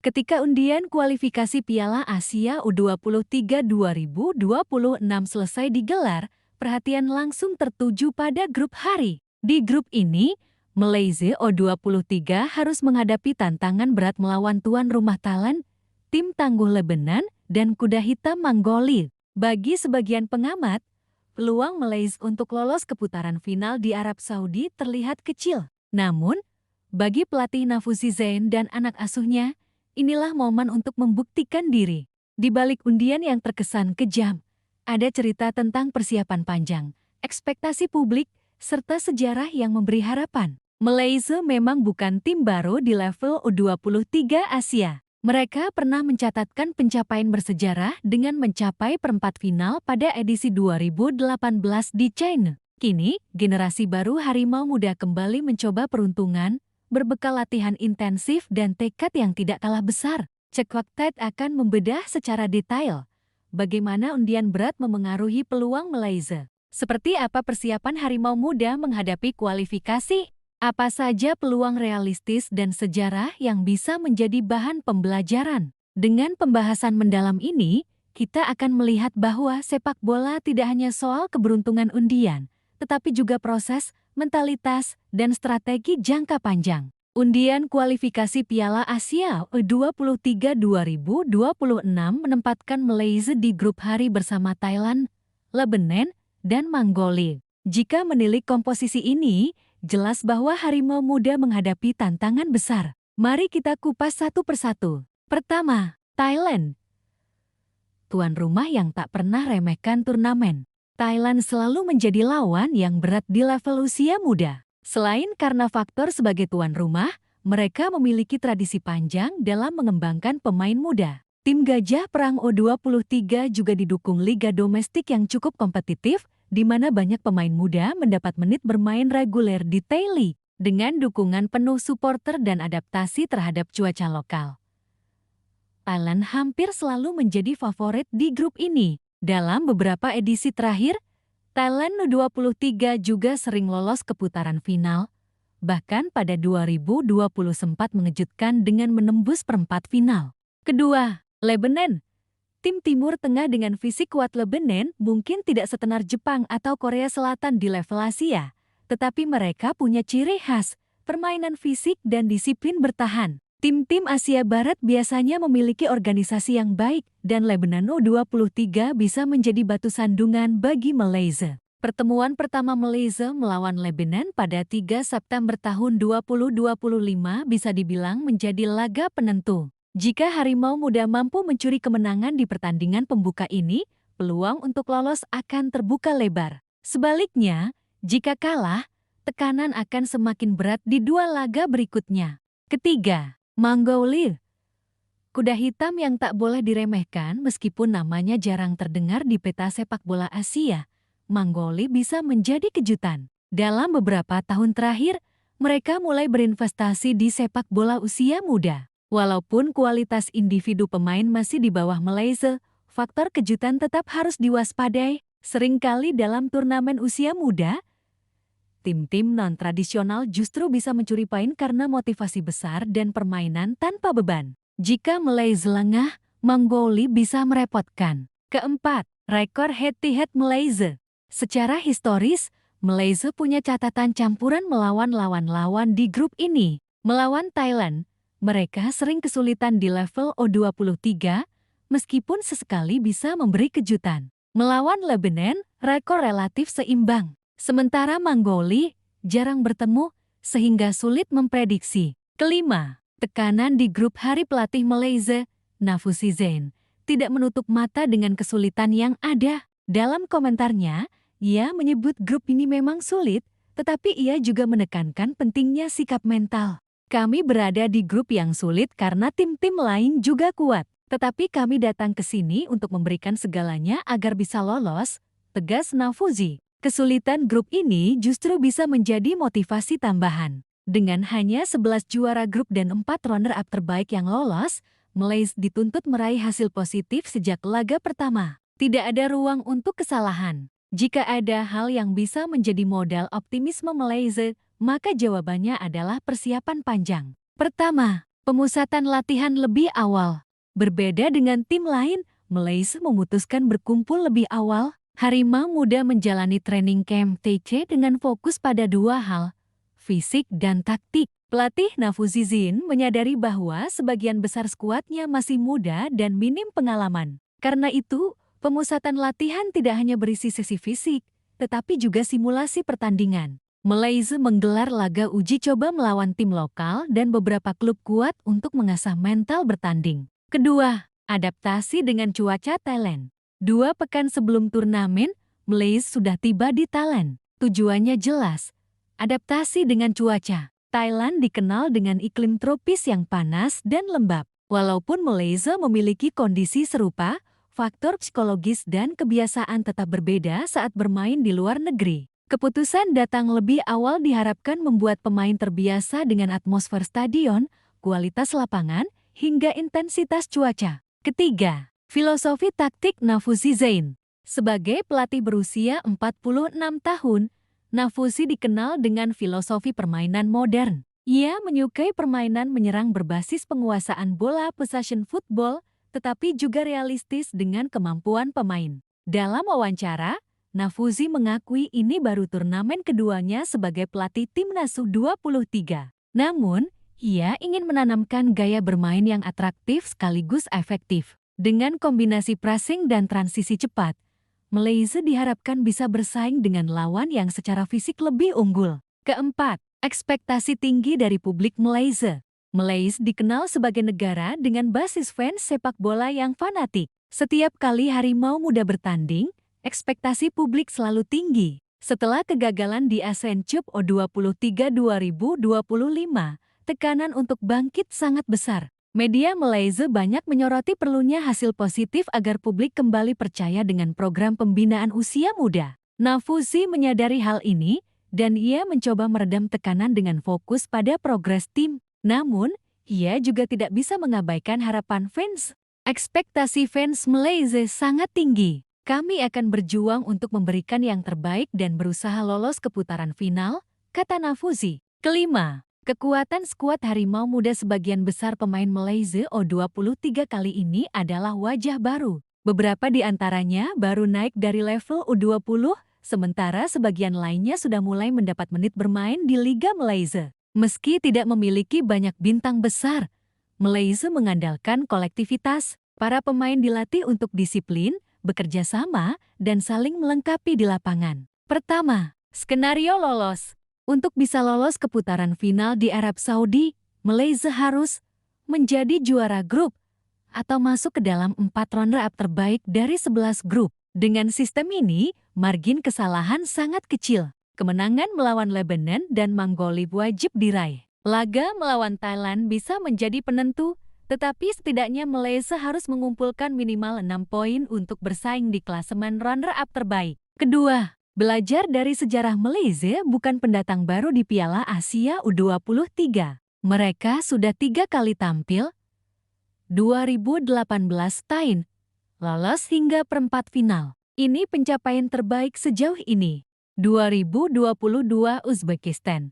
Ketika undian kualifikasi Piala Asia U23 2026 selesai digelar, perhatian langsung tertuju pada grup hari. Di grup ini, Malaysia U23 harus menghadapi tantangan berat melawan tuan rumah Thailand, tim tangguh Lebanon, dan kuda hitam Mongolia. Bagi sebagian pengamat, peluang Malaysia untuk lolos ke putaran final di Arab Saudi terlihat kecil. Namun, bagi pelatih Nafuzi Zain dan anak asuhnya, inilah momen untuk membuktikan diri. Di balik undian yang terkesan kejam, ada cerita tentang persiapan panjang, ekspektasi publik, serta sejarah yang memberi harapan. Malaysia memang bukan tim baru di level U23 Asia. Mereka pernah mencatatkan pencapaian bersejarah dengan mencapai perempat final pada edisi 2018 di China. Kini, generasi baru Harimau Muda kembali mencoba peruntungan, berbekal latihan intensif dan tekad yang tidak kalah besar. Cekwak Tet akan membedah secara detail bagaimana undian berat memengaruhi peluang Malaysia. Seperti apa persiapan Harimau Muda menghadapi kualifikasi? Apa saja peluang realistis dan sejarah yang bisa menjadi bahan pembelajaran? Dengan pembahasan mendalam ini, kita akan melihat bahwa sepak bola tidak hanya soal keberuntungan undian, tetapi juga proses, mentalitas, dan strategi jangka panjang. Undian kualifikasi Piala Asia U23 2026 menempatkan Malaysia di grup hari bersama Thailand, Lebanon, dan Mongolia. Jika menilik komposisi ini, jelas bahwa Harimau Muda menghadapi tantangan besar. Mari kita kupas satu persatu. Pertama, Thailand. Tuan rumah yang tak pernah remehkan turnamen. Thailand selalu menjadi lawan yang berat di level usia muda. Selain karena faktor sebagai tuan rumah, mereka memiliki tradisi panjang dalam mengembangkan pemain muda. Tim Gajah Perang U23 juga didukung liga domestik yang cukup kompetitif, di mana banyak pemain muda mendapat menit bermain reguler di Thai League. Dengan dukungan penuh supporter dan adaptasi terhadap cuaca lokal, Thailand hampir selalu menjadi favorit di grup ini. Dalam beberapa edisi terakhir, Thailand U23 juga sering lolos ke putaran final, bahkan pada 2020 sempat mengejutkan dengan menembus perempat final. Kedua, Lebanon. Tim Timur Tengah dengan fisik kuat Lebanon mungkin tidak setenar Jepang atau Korea Selatan di level Asia, tetapi mereka punya ciri khas, permainan fisik dan disiplin bertahan. Tim-tim Asia Barat biasanya memiliki organisasi yang baik, dan Lebanon U23 bisa menjadi batu sandungan bagi Malaysia. Pertemuan pertama Malaysia melawan Lebanon pada 3 September tahun 2025 bisa dibilang menjadi laga penentu. Jika Harimau Muda mampu mencuri kemenangan di pertandingan pembuka ini, peluang untuk lolos akan terbuka lebar. Sebaliknya, jika kalah, tekanan akan semakin berat di dua laga berikutnya. Ketiga, Mongolia. Kuda hitam yang tak boleh diremehkan meskipun namanya jarang terdengar di peta sepak bola Asia. Mongolia bisa menjadi kejutan. Dalam beberapa tahun terakhir, mereka mulai berinvestasi di sepak bola usia muda. Walaupun kualitas individu pemain masih di bawah Malaysia, faktor kejutan tetap harus diwaspadai. Seringkali dalam turnamen usia muda, tim-tim non-tradisional justru bisa mencuri poin karena motivasi besar dan permainan tanpa beban. Jika Malaysia lengah, Mongolia bisa merepotkan. Keempat, rekor head-to-head Malaysia. Secara historis, Malaysia punya catatan campuran melawan lawan-lawan di grup ini. Melawan Thailand, mereka sering kesulitan di level U23, meskipun sesekali bisa memberi kejutan. Melawan Lebanon, rekor relatif seimbang. Sementara Mongolia jarang bertemu sehingga sulit memprediksi. Kelima, tekanan di grup hari pelatih Malaysia, Nafuzi Zain, tidak menutup mata dengan kesulitan yang ada. Dalam komentarnya, ia menyebut grup ini memang sulit, tetapi ia juga menekankan pentingnya sikap mental. Kami berada di grup yang sulit karena tim-tim lain juga kuat, tetapi kami datang ke sini untuk memberikan segalanya agar bisa lolos, tegas Nafuzi. Kesulitan grup ini justru bisa menjadi motivasi tambahan. Dengan hanya 11 juara grup dan 4 runner-up terbaik yang lolos, Malaysia dituntut meraih hasil positif sejak laga pertama. Tidak ada ruang untuk kesalahan. Jika ada hal yang bisa menjadi modal optimisme Malaysia, maka jawabannya adalah persiapan panjang. Pertama, Pemusatan latihan lebih awal. Berbeda dengan tim lain, Malaysia memutuskan berkumpul lebih awal. Harimau Muda menjalani training camp TC dengan fokus pada dua hal, fisik dan taktik. Pelatih Nafuzizin menyadari bahwa sebagian besar skuadnya masih muda dan minim pengalaman. Karena itu, pemusatan latihan tidak hanya berisi sesi fisik, tetapi juga simulasi pertandingan. Malaysia menggelar laga uji coba melawan tim lokal dan beberapa klub kuat untuk mengasah mental bertanding. Kedua, adaptasi dengan cuaca Thailand. 2 pekan sebelum turnamen, Malaysia sudah tiba di Thailand. Tujuannya jelas, adaptasi dengan cuaca. Thailand dikenal dengan iklim tropis yang panas dan lembab. Walaupun Malaysia memiliki kondisi serupa, faktor psikologis dan kebiasaan tetap berbeda saat bermain di luar negeri. Keputusan datang lebih awal diharapkan membuat pemain terbiasa dengan atmosfer stadion, kualitas lapangan, hingga intensitas cuaca. Ketiga, filosofi taktik Nafuzizin. Sebagai pelatih berusia 46 tahun, Nafuzi dikenal dengan filosofi permainan modern. Ia menyukai permainan menyerang berbasis penguasaan bola possession football, tetapi juga realistis dengan kemampuan pemain. Dalam wawancara, Nafuzi mengakui ini baru turnamen keduanya sebagai pelatih timnas U23. Namun, ia ingin menanamkan gaya bermain yang atraktif sekaligus efektif. Dengan kombinasi pressing dan transisi cepat, Malaysia diharapkan bisa bersaing dengan lawan yang secara fisik lebih unggul. Keempat, ekspektasi tinggi dari publik Malaysia. Malaysia dikenal sebagai negara dengan basis fans sepak bola yang fanatik. Setiap kali Harimau Muda bertanding, ekspektasi publik selalu tinggi. Setelah kegagalan di Asian Cup U23 2025, tekanan untuk bangkit sangat besar. Media Malaysia banyak menyoroti perlunya hasil positif agar publik kembali percaya dengan program pembinaan usia muda. Nafuzi menyadari hal ini, dan ia mencoba meredam tekanan dengan fokus pada progres tim. Namun, ia juga tidak bisa mengabaikan harapan fans. Ekspektasi fans Malaysia sangat tinggi. Kami akan berjuang untuk memberikan yang terbaik dan berusaha lolos ke putaran final, kata Nafuzi. Kelima, kekuatan skuad Harimau Muda. Sebagian besar pemain Malaysia U23 kali ini adalah wajah baru. Beberapa di antaranya baru naik dari level U20, sementara sebagian lainnya sudah mulai mendapat menit bermain di Liga Malaysia. Meski tidak memiliki banyak bintang besar, Malaysia mengandalkan kolektivitas. Para pemain dilatih untuk disiplin, bekerja sama, dan saling melengkapi di lapangan. Pertama, skenario lolos. Untuk bisa lolos ke putaran final di Arab Saudi, Malaysia harus menjadi juara grup atau masuk ke dalam 4 runner-up terbaik dari 11 grup. Dengan sistem ini, margin kesalahan sangat kecil. Kemenangan melawan Lebanon dan Mongolia wajib diraih. Laga melawan Thailand bisa menjadi penentu, tetapi setidaknya Malaysia harus mengumpulkan minimal 6 poin untuk bersaing di klasemen runner-up terbaik. Kedua, belajar dari sejarah. Malaysia bukan pendatang baru di Piala Asia U23. Mereka sudah 3 kali tampil, 2018 Thailand, lolos hingga perempat final. Ini pencapaian terbaik sejauh ini. 2022 Uzbekistan,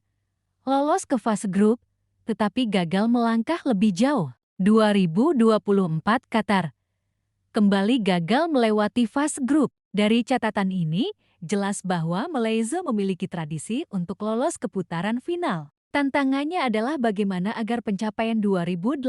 lolos ke fase grup, tetapi gagal melangkah lebih jauh. 2024 Qatar, kembali gagal melewati fase grup. Dari catatan ini, jelas bahwa Malaysia memiliki tradisi untuk lolos ke putaran final. Tantangannya adalah bagaimana agar pencapaian 2018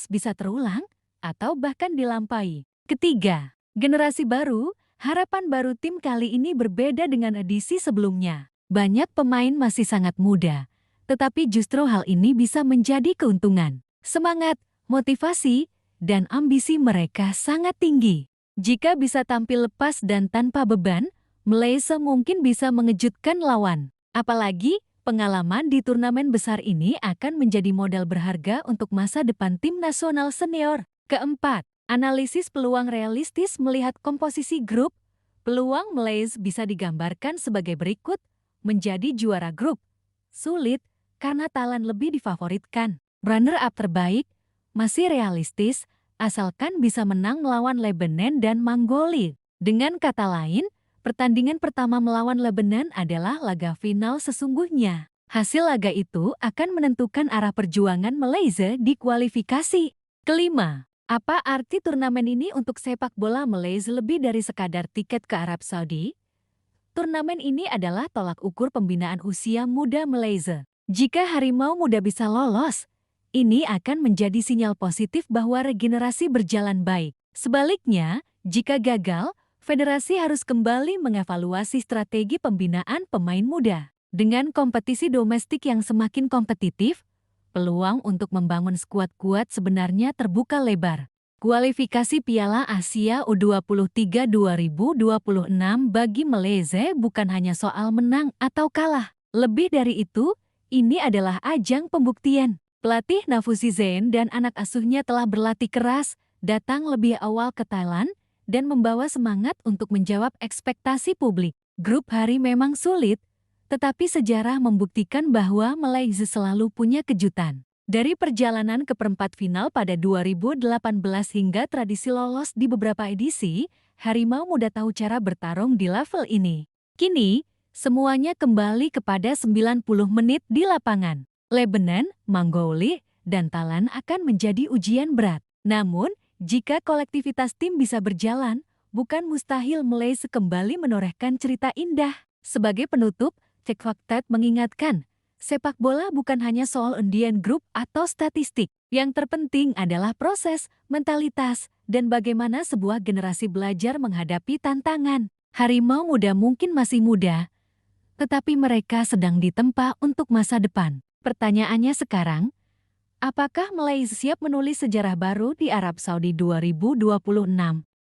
bisa terulang atau bahkan dilampaui. Ketiga, generasi baru, harapan baru tim kali ini berbeda dengan edisi sebelumnya. Banyak pemain masih sangat muda, tetapi justru hal ini bisa menjadi keuntungan. Semangat, motivasi, dan ambisi mereka sangat tinggi. Jika bisa tampil lepas dan tanpa beban, Malaysia mungkin bisa mengejutkan lawan. Apalagi, pengalaman di turnamen besar ini akan menjadi modal berharga untuk masa depan tim nasional senior. Keempat, analisis peluang realistis. Melihat komposisi grup, peluang Malaysia bisa digambarkan sebagai berikut: menjadi juara grup sulit karena Thailand lebih difavoritkan. Runner-up terbaik masih realistis, asalkan bisa menang melawan Lebanon dan Mongolia. Dengan kata lain, pertandingan pertama melawan Lebanon adalah laga final sesungguhnya. Hasil laga itu akan menentukan arah perjuangan Malaysia di kualifikasi. Kelima, apa arti turnamen ini untuk sepak bola Malaysia lebih dari sekadar tiket ke Arab Saudi? Turnamen ini adalah tolak ukur pembinaan usia muda Malaysia. Jika harimau muda bisa lolos, ini akan menjadi sinyal positif bahwa regenerasi berjalan baik. Sebaliknya, jika gagal, federasi harus kembali mengevaluasi strategi pembinaan pemain muda. Dengan kompetisi domestik yang semakin kompetitif, peluang untuk membangun skuad kuat sebenarnya terbuka lebar. Kualifikasi Piala Asia U23 2026 bagi Malaysia bukan hanya soal menang atau kalah. Lebih dari itu, ini adalah ajang pembuktian. Pelatih Nafusi Zain dan anak asuhnya telah berlatih keras, datang lebih awal ke Thailand, dan membawa semangat untuk menjawab ekspektasi publik. Grup hari memang sulit, tetapi sejarah membuktikan bahwa Malaysia selalu punya kejutan. Dari perjalanan ke perempat final pada 2018 hingga tradisi lolos di beberapa edisi, Harimau Muda tahu cara bertarung di level ini. Kini, semuanya kembali kepada 90 menit di lapangan. Lebanon, Mongolia, dan Thailand akan menjadi ujian berat. Namun, jika kolektivitas tim bisa berjalan, bukan mustahil Malaysia kembali menorehkan cerita indah. Sebagai penutup, Cek Fakta mengingatkan, sepak bola bukan hanya soal undian grup atau statistik. Yang terpenting adalah proses, mentalitas, dan bagaimana sebuah generasi belajar menghadapi tantangan. Harimau muda mungkin masih muda, tetapi mereka sedang ditempa untuk masa depan. Pertanyaannya sekarang, apakah Malaysia siap menulis sejarah baru di Arab Saudi 2026?